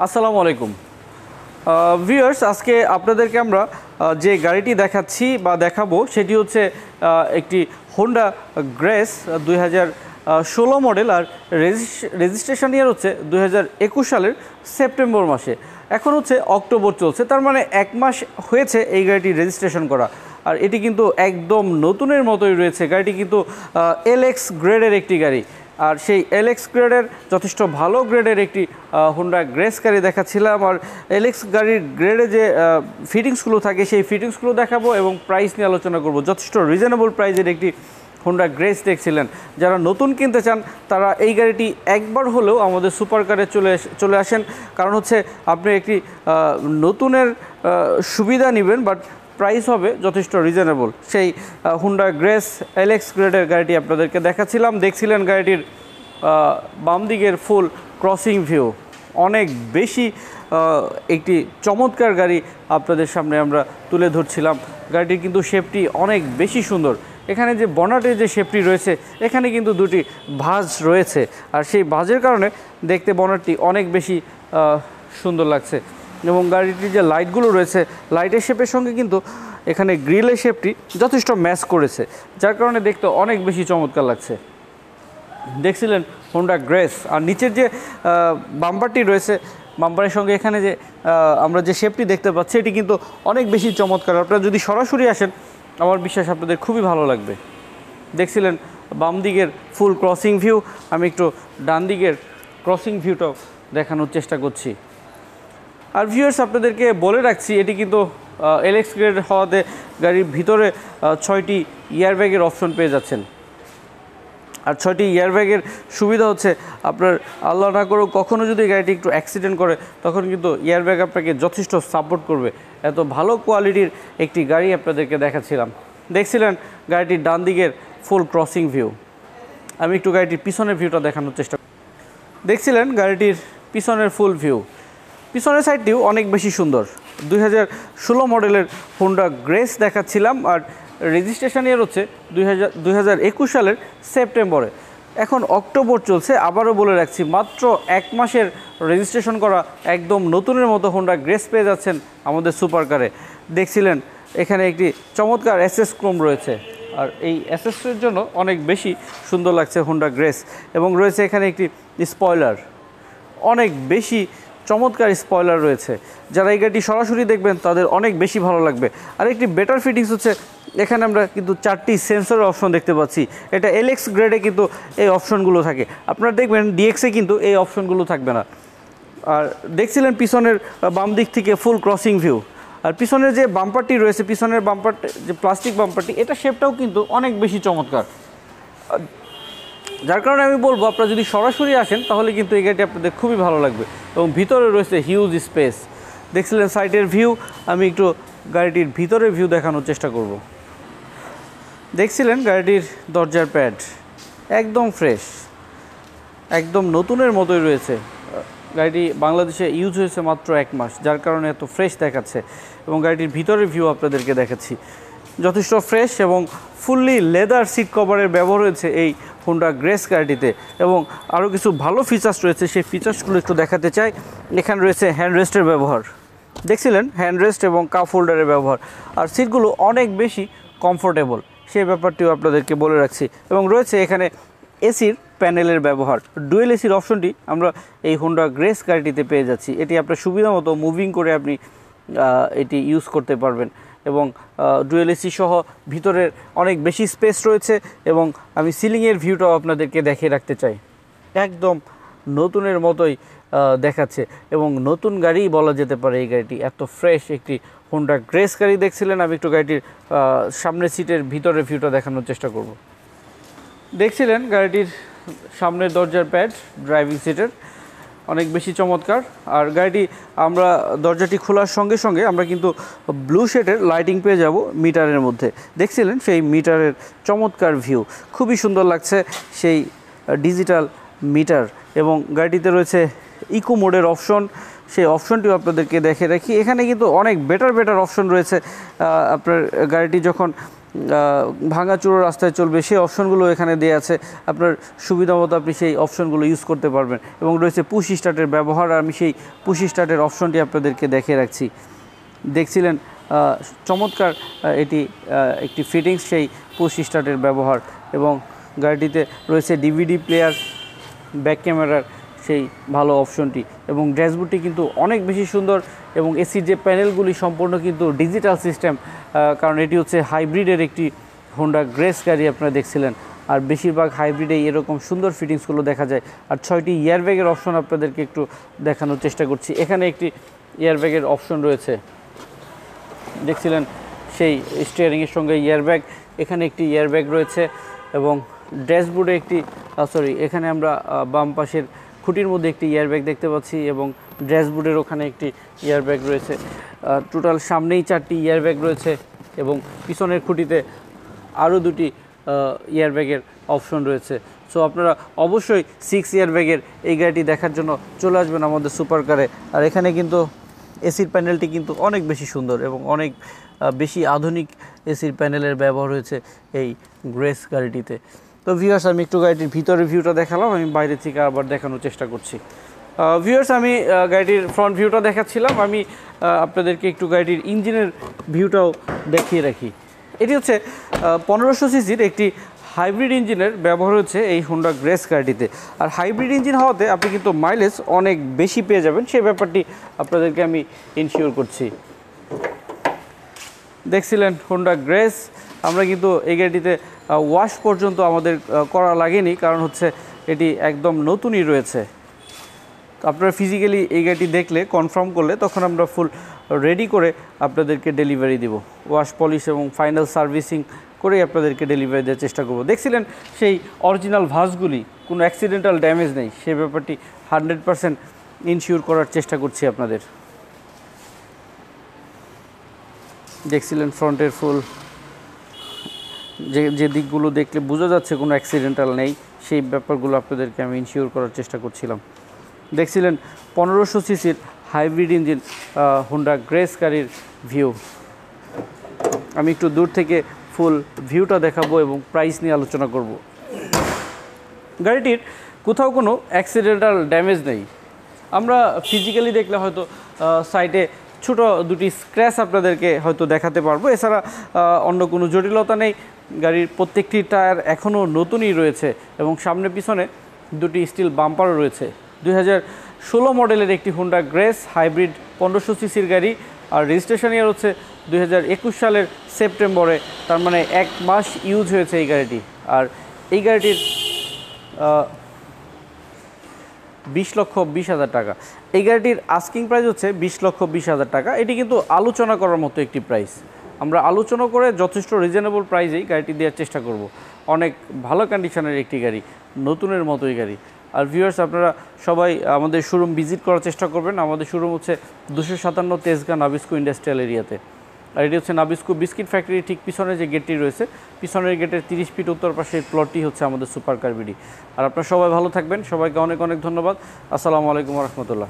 আসসালামু আলাইকুম ভিউয়ার্স, আজকে আপনাদেরকে আমরা যে গাড়িটি দেখাচ্ছি বা দেখাবো সেটি হচ্ছে একটি হোন্ডা গ্রেস 2016 মডেল, আর রেজিস্ট্রেশন ইয়ার হচ্ছে 2021 সালের সেপ্টেম্বর মাসে। এখন হচ্ছে অক্টোবর চলছে, তার মানে 1 মাস হয়েছে এই গাড়িটি রেজিস্ট্রেশন করা। আর এটি কিন্তু একদম নতুনের মতোই রয়েছে। গাড়িটি কিন্তু এলএক্স গ্রেডের একটি গাড়ি, আর সেই এলএক্স গ্রেডের যথেষ্ট ভালো গ্রেডের একটি হোন্ডা গ্রেস গাড়ি দেখাচ্ছিলাম। আর এলএক্স গাড়ির গ্রেডে যে ফিটিংসগুলো থাকে সেই ফিটিংসগুলো দেখাবো এবং প্রাইস নিয়ে আলোচনা করব। যথেষ্ট রিজনেবল প্রাইসের একটি হোন্ডা গ্রেস দেখছিলেন। যারা নতুন কিনতে চান তারা এই গাড়িটি একবার হলেও আমাদের সুপার কারে চলে আসেন, কারণ হচ্ছে আপনি একটি নতুনের সুবিধা নেবেন, বাট প্রাইস হবে যথেষ্ট রিজনেবল। সেই হোন্ডা গ্রেস এলএক্স গ্রেডের গাড়িটি আপনাদেরকে দেখাচ্ছিলাম। দেখছিলেন গাড়িটির বাম দিকের ফুল ক্রসিং ভিউ, অনেক বেশি একটি চমৎকার গাড়ি আপনাদের সামনে আমরা তুলে ধরছিলাম। গাড়িটির কিন্তু শেপটি অনেক বেশি সুন্দর। এখানে যে বনেটের যে শেপটি রয়েছে, এখানে কিন্তু দুটি ভাঁজ রয়েছে, আর সেই ভাঁজের কারণে দেখতে বনেটটি অনেক বেশি সুন্দর লাগছে। এবং গাড়িটির যে লাইটগুলো রয়েছে, লাইটের শেপের সঙ্গে কিন্তু এখানে গ্রিলের শেপটি যথেষ্ট ম্যাচ করেছে, যার কারণে দেখতে অনেক বেশি চমৎকার লাগছে। দেখছিলেন হোন্ডা গ্রেস, আর নিচের যে বাম্পারটি রয়েছে, বাম্পারের সঙ্গে এখানে যে আমরা যে শেপটি দেখতে পাচ্ছি এটি কিন্তু অনেক বেশি চমৎকার। আপনারা যদি সরাসরি আসেন আমার বিশ্বাস আপনাদের খুবই ভালো লাগবে। দেখছিলেন বাম দিকের ফুল ক্রসিং ভিউ, আমি একটু ডান দিকের ক্রসিং ভিউটাও দেখানোর চেষ্টা করছি। আর ভিউয়ার্স, আপনাদেরকে বলে রাখছি এটি কিন্তু এলএক্স গ্রেড হওয়াতে গাড়ির ভিতরে 6টি এয়ারব্যাগের অপশন পেয়ে যাচ্ছেন। আর 6টি এয়ারব্যাগের সুবিধা হচ্ছে আপনার আল্লাহ না করুক কখনো যদি গাড়িটি একটু অ্যাক্সিডেন্ট করে, তখন কিন্তু এয়ারব্যাগ আপনাকে যথেষ্ট সাপোর্ট করবে। এত ভালো কোয়ালিটির একটি গাড়ি আপনাদেরকে দেখাচ্ছিলাম। দেখছিলেন গাড়িটির ডান দিকের ফুল ক্রসিং ভিউ। আমি একটু গাড়িটির পিছনের ভিউটা দেখানোর চেষ্টা দেখছিলেন গাড়িটির পিছনের ফুল ভিউ। পিছনের সাইডটিও অনেক বেশি সুন্দর। 2016 মডেলের হোন্ডা গ্রেস দেখাচ্ছিলাম, আর রেজিস্ট্রেশন ইয়ার হচ্ছে 2021 সালের সেপ্টেম্বরে। এখন অক্টোবর চলছে। আবারও বলে রাখছি, মাত্র 1 মাসের রেজিস্ট্রেশন করা একদম নতুনের মতো হোন্ডা গ্রেস পেয়ে যাচ্ছেন আমাদের সুপার কারে। দেখছিলেন এখানে একটি চমৎকার এসএস ক্রোম রয়েছে, আর এই এসএসের জন্য অনেক বেশি সুন্দর লাগছে হোন্ডা গ্রেস। এবং রয়েছে এখানে একটি স্পয়লার, অনেক বেশি চমৎকার স্পয়লার রয়েছে। যারা এই গাড়িটি সরাসরি দেখবেন তাদের অনেক বেশি ভালো লাগবে। আর একটি বেটার ফিটিংস হচ্ছে এখানে আমরা কিন্তু 4টি সেন্সরের অপশন দেখতে পাচ্ছি। এটা এলএক্স গ্রেডে কিন্তু এই অপশনগুলো থাকে, আপনারা দেখবেন ডিএক্সে কিন্তু এই অপশনগুলো থাকবে না। আর দেখছিলেন পিছনের বাম দিক থেকে ফুল ক্রসিং ভিউ। আর পিছনের যে বাম্পারটি রয়েছে, পিছনের বাম্পারটি যে প্লাস্টিক বাম্পারটি, এটা শেপটাও কিন্তু অনেক বেশি চমৎকার। যার কারণে আমি বলবো আপনারা যদি সরাসরি আসেন তাহলে কিন্তু এই গাড়িটি আপনাদের খুবই ভালো লাগবে। এবং ভিতরে রয়েছে হিউজ স্পেস। দেখছিলেন সাইডের ভিউ, আমি একটু গাড়িটির ভিতরের ভিউ দেখানোর চেষ্টা করব। দেখছিলেন গাড়িটির দরজার প্যাড একদম ফ্রেশ, একদম নতুনের মতোই রয়েছে। গাড়িটি বাংলাদেশে ইউজ হয়েছে মাত্র 1 মাস, যার কারণে এত ফ্রেশ দেখাচ্ছে। এবং গাড়িটির ভিতরের ভিউ আপনাদেরকে দেখাচ্ছি, যথেষ্ট ফ্রেশ এবং ফুললি লেদার সিট কভারের ব্যবহার হয়েছে এই হোন্ডা গ্রেস গাড়িটিতে। এবং আরও কিছু ভালো ফিচার্স রয়েছে, সেই ফিচার্সগুলো একটু দেখাতে চাই। এখানে রয়েছে হ্যান্ড রেস্টের ব্যবহার, দেখছিলেন হ্যান্ড রেস্ট এবং কাপ হোল্ডারের ব্যবহার। আর সিটগুলো অনেক বেশি কমফোর্টেবল, সেই ব্যাপারটিও আপনাদেরকে বলে রাখছি। এবং রয়েছে এখানে এসির প্যানেলের ব্যবহার। ডুয়েল এসির অপশনটি আমরা এই হোন্ডা গ্রেস গাড়িটিতে পেয়ে যাচ্ছি। এটি আপনার সুবিধা মতো মুভিং করে আপনি এটি ইউজ করতে পারবেন। এবং ডুয়েল এসি সহ ভিতরের অনেক বেশি স্পেস রয়েছে। এবং আমি সিলিংয়ের ভিউটাও আপনাদেরকে দেখিয়ে রাখতে চাই, একদম নতুনের মতোই দেখাচ্ছে। এবং নতুন গাড়িই বলা যেতে পারে এই গাড়িটি, এত ফ্রেশ একটি হোন্ডা গ্রেস গাড়ি দেখছিলেন। আমি একটু গাড়িটির সামনের সিটের ভিতরের ভিউটা দেখানোর চেষ্টা করব। দেখছিলেন গাড়িটির সামনের দরজার প্যাড ড্রাইভিং সিটের অনেক বেশি চমৎকার। আর গাড়িটি আমরা দরজাটি খোলার সঙ্গে সঙ্গে আমরা কিন্তু ব্লু শেডের লাইটিং পেয়ে যাব মিটারের মধ্যে। দেখছিলেন সেই মিটারের চমৎকার ভিউ, খুবই সুন্দর লাগছে সেই ডিজিটাল মিটার। এবং গাড়িটিতে রয়েছে ইকো মোডের অপশন, সেই অপশনটিও আপনাদেরকে দেখে রাখি। এখানে কিন্তু অনেক বেটার অপশন রয়েছে। আপনার গাড়িটি যখন ভাঙাচুরো রাস্তায় চলবে সেই অপশনগুলো এখানে দেওয়া আছে। আপনার সুবিধা মতো আপনি সেই অপশনগুলো ইউজ করতে পারবেন এবং রয়েছে পুশ স্টার্টের ব্যবহার। আমি সেই পুশ স্টার্টের অপশনটি আপনাদেরকে দেখিয়ে রাখছি। দেখছিলেন চমৎকার এটি একটি ফিটিংস সেই পুশ স্টার্টের ব্যবহার এবং গাড়িটিতে রয়েছে ডিভিডি প্লেয়ার, ব্যাক ক্যামেরার সেই ভালো অপশনটি এবং ড্যাশবোর্ডটি কিন্তু অনেক বেশি সুন্দর এবং এসির যে প্যানেলগুলি সম্পূর্ণ কিন্তু ডিজিটাল সিস্টেম, কারণ এটি হচ্ছে হাইব্রিডের একটি হোন্ডা গ্রেস গাড়ি আপনারা দেখছিলেন। আর বেশিরভাগ হাইব্রিডেই এরকম সুন্দর ফিটিংসগুলো দেখা যায়। আর 6টি এয়ারব্যাগের অপশন আপনাদেরকে একটু দেখানোর চেষ্টা করছি। এখানে একটি এয়ারব্যাগের অপশন রয়েছে, দেখছিলেন সেই স্টিয়ারিংয়ের সঙ্গে এয়ারব্যাগ, এখানে একটি এয়ারব্যাগ রয়েছে এবং ড্যাশবোর্ডে একটি এখানে আমরা বাম পাশের খুঁটির মধ্যে একটি এয়ারব্যাগ দেখতে পাচ্ছি এবং ড্যাশবোর্ডের ওখানে একটি এয়ারব্যাগ রয়েছে। টোটাল সামনেই 4টি এয়ারব্যাগ রয়েছে এবং পিছনের খুঁটিতে আরও 2টি এয়ারব্যাগের অপশন রয়েছে। সো আপনারা অবশ্যই 6 এয়ারব্যাগের এই গাড়িটি দেখার জন্য চলে আসবেন আমাদের সুপার কারে। আর এখানে কিন্তু এসির প্যানেলটি কিন্তু অনেক বেশি সুন্দর এবং অনেক বেশি আধুনিক এসির প্যানেলের ব্যবহার হয়েছে এই গ্রেস গাড়িটিতে। তো ভিউয়ার্স, আমি একটু গাড়িটির ভিতরের ভিউটা দেখালাম, আমি বাইরে থেকে আবার দেখানোর চেষ্টা করছি। ভিউয়ার্স, আমি গাড়িটির ফ্রন্ট ভিউটা দেখাচ্ছিলাম, আমি আপনাদেরকে একটু গাড়িটির ইঞ্জিনের ভিউটাও দেখিয়ে রাখি। এটি হচ্ছে 1500 সিসির একটি হাইব্রিড ইঞ্জিনের ব্যবহার হচ্ছে এই হোন্ডা গ্রেস গাড়িটিতে। আর হাইব্রিড ইঞ্জিন হওয়াতে আপনি কিন্তু মাইলেজ অনেক বেশি পেয়ে যাবেন, সেই ব্যাপারটি আপনাদেরকে আমি ইনশিওর করছি। দেখছিলেন হোন্ডা গ্রেস, আমরা কিন্তু এই গাড়িটিতে ওয়াশ পর্যন্ত আমাদের করা লাগেনি, কারণ হচ্ছে এটি একদম নতুনই রয়েছে। আপনারা ফিজিক্যালি এই গাড়িটি দেখলে কনফার্ম করলে তখন আমরা ফুল রেডি করে আপনাদেরকে ডেলিভারি দিব। ওয়াশ পলিশ এবং ফাইনাল সার্ভিসিং করেই আপনাদেরকে ডেলিভারি দেওয়ার চেষ্টা করব। দেখছিলেন সেই অরিজিনাল ভাসগুলি, কোনো অ্যাক্সিডেন্টাল ড্যামেজ নেই, সেই ব্যাপারটি 100% ইনশিওর করার চেষ্টা করছি আপনাদের। দেখছিলেন ফ্রন্টের ফুল যে দিকগুলো দেখলে বোঝা যাচ্ছে কোনো অ্যাক্সিডেন্টাল নেই, সেই ব্যাপারগুলো আপনাদেরকে আমি ইনশিওর করার চেষ্টা করছিলাম। দেখছিলেন 1500 সিসির হাইব্রিড ইঞ্জিন হোন্ডা গ্রেস গাড়ির ভিউ। আমি একটু দূর থেকে ফুল ভিউটা দেখাবো এবং প্রাইস নিয়ে আলোচনা করব। গাড়িটির কোথাও কোনো অ্যাক্সিডেন্টাল ড্যামেজ নেই। আমরা ফিজিক্যালি দেখলে হয়তো সাইডে ছোট 2টি স্ক্র্যাচ আপনাদেরকে হয়তো দেখাতে পারবো, এছাড়া অন্য কোনো জটিলতা নেই। গাড়ির প্রত্যেকটি টায়ার এখনও নতুনই রয়েছে এবং সামনে পিছনে 2টি স্টিল বাম্পারও রয়েছে। 2016 মডেলের একটি হোন্ডা গ্রেস হাইব্রিড 1500 সিসির গাড়ি, আর রেজিস্ট্রেশন ইয়ার হচ্ছে 2021 সালের সেপ্টেম্বরে, তার মানে 1 মাস ইউজ হয়েছে এই গাড়িটি। আর এই গাড়িটির 20,20,000 টাকা। এই গাড়িটির আস্কিং প্রাইস হচ্ছে 20,20,000 টাকা। এটি কিন্তু আলোচনা করার মতো একটি প্রাইস। আমরা আলোচনা করে যথেষ্ট রিজনেবল প্রাইসেই গাড়িটি দেওয়ার চেষ্টা করব। অনেক ভালো কন্ডিশনের একটি গাড়ি, নতুনের মতোই গাড়ি। আর ভিউয়ার্স, আপনারা সবাই আমাদের শোরুম ভিজিট করার চেষ্টা করবেন। আমাদের শোরুম হচ্ছে 257 তেজগাঁ নাবিস্কো ইন্ডাস্ট্রিয়াল এরিয়াতে। আর এটি হচ্ছে নাবিস্কো বিস্কিট ফ্যাক্টরি ঠিক পিছনে যে গেটটি রয়েছে, পিছনের গেটের 30 ফিট উত্তর পাশে এই প্লটটি হচ্ছে আমাদের সুপার কার বিডি। আর আপনারা সবাই ভালো থাকবেন, সবাইকে অনেক অনেক ধন্যবাদ। আসসালামু আলাইকুম রহমতুল্লাহ।